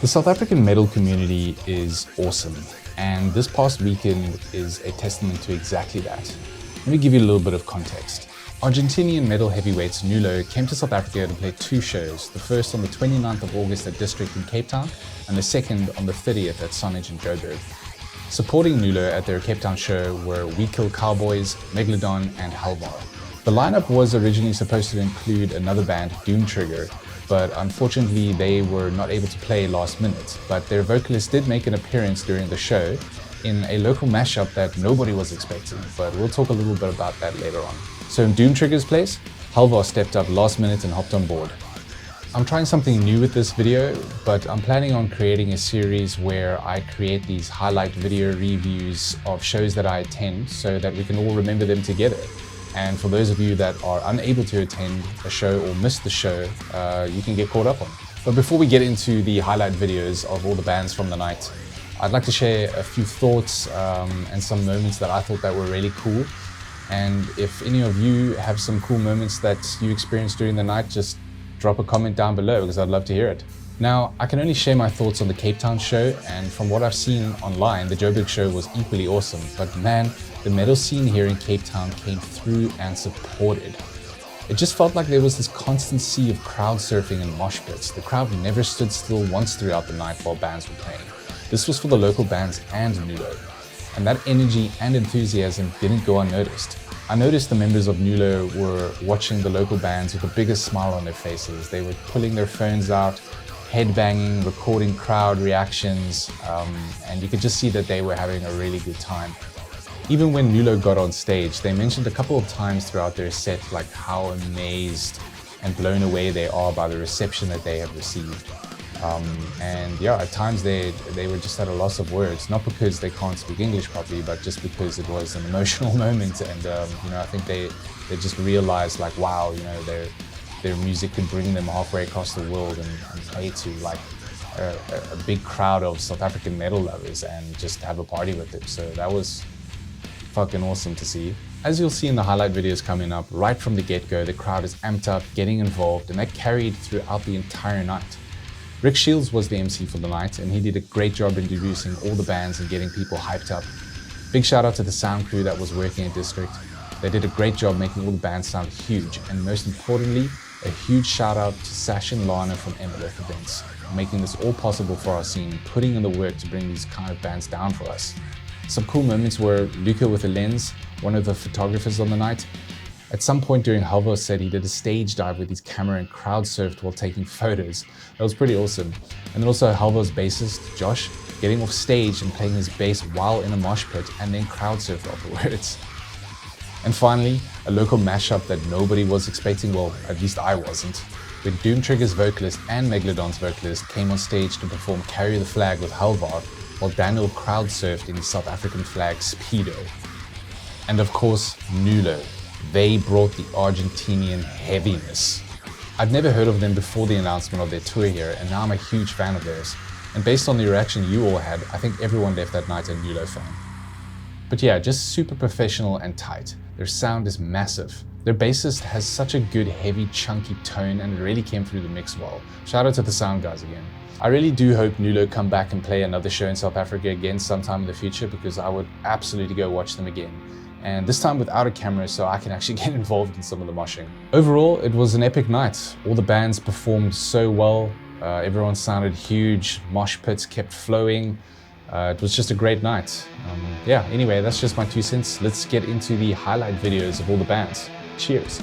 The South African metal community is awesome, and this past weekend is a testament to exactly that. Let me give you a little bit of context. Argentinian metal heavyweights NVLO came to South Africa to play two shows, the first on the 29th of August at District in Cape Town, and the second on the 30th at Sonnage in Joburg. Supporting NVLO at their Cape Town show were We Kill Cowboys, Megalodon and Halvar. The lineup was originally supposed to include another band, Doom Trigger, but unfortunately they were not able to play last minute, but their vocalist did make an appearance during the show in a local mashup that nobody was expecting, but we'll talk a little bit about that later on. So in Doom Trigger's place, Halvar stepped up last minute and hopped on board. I'm trying something new with this video, but I'm planning on creating a series where I create these highlight video reviews of shows that I attend so that we can all remember them together. And for those of you that are unable to attend a show or miss the show, you can get caught up on. But before we get into the highlight videos of all the bands from the night, I'd like to share a few thoughts and some moments that I thought that were really cool. And if any of you have some cool moments that you experienced during the night, just drop a comment down below because I'd love to hear it. Now, I can only share my thoughts on the Cape Town show, and from what I've seen online, the Joburg show was equally awesome. But man, the metal scene here in Cape Town came through and supported. It just felt like there was this constant sea of crowd surfing and mosh pits. The crowd never stood still once throughout the night while bands were playing. This was for the local bands and NVLO. And that energy and enthusiasm didn't go unnoticed. I noticed the members of NVLO were watching the local bands with the biggest smile on their faces. They were pulling their phones out, headbanging, recording crowd reactions, and you could just see that they were having a really good time. Even when NVLO got on stage, they mentioned a couple of times throughout their set like how amazed and blown away they are by the reception that they have received. And yeah, at times they were just at a loss of words, not because they can't speak English properly, but just because it was an emotional moment. And I think they just realized like, wow, their music could bring them halfway across the world and play to like a big crowd of South African metal lovers and just have a party with them. So that was fucking awesome to see. As you'll see in the highlight videos coming up, right from the get-go, the crowd is amped up, getting involved, and that carried throughout the entire night. Rick Shields was the MC for the night, and he did a great job introducing all the bands and getting people hyped up. Big shout out to the sound crew that was working at District. They did a great job making all the bands sound huge, and most importantly, a huge shout out to Sash and Lana from MLF Events, making this all possible for our scene, putting in the work to bring these kind of bands down for us. Some cool moments were Luca with a lens, one of the photographers on the night. At some point during Halvar's set, he did a stage dive with his camera and crowd surfed while taking photos. That was pretty awesome. And then also Halvar's bassist, Josh, getting off stage and playing his bass while in a mosh pit and then crowd surfed afterwards. And finally, a local mashup that nobody was expecting, well, at least I wasn't, when Doom Trigger's vocalist and Megalodon's vocalist came on stage to perform Carry the Flag with Halvar, while Daniel crowd surfed in his South African flag Speedo. And of course, NVLO. They brought the Argentinian heaviness. I'd never heard of them before the announcement of their tour here, and now I'm a huge fan of theirs. And based on the reaction you all had, I think everyone left that night a NVLO fan. But yeah, just super professional and tight. Their sound is massive. Their bassist has such a good, heavy, chunky tone, and it really came through the mix well. Shout out to the sound guys again. I really do hope NVLO come back and play another show in South Africa again sometime in the future, because I would absolutely go watch them again. And this time without a camera, so I can actually get involved in some of the moshing. Overall, it was an epic night. All the bands performed so well. Everyone sounded huge. Mosh pits kept flowing. It was just a great night. Yeah, anyway, that's just my 2 cents. Let's get into the highlight videos of all the bands. Cheers.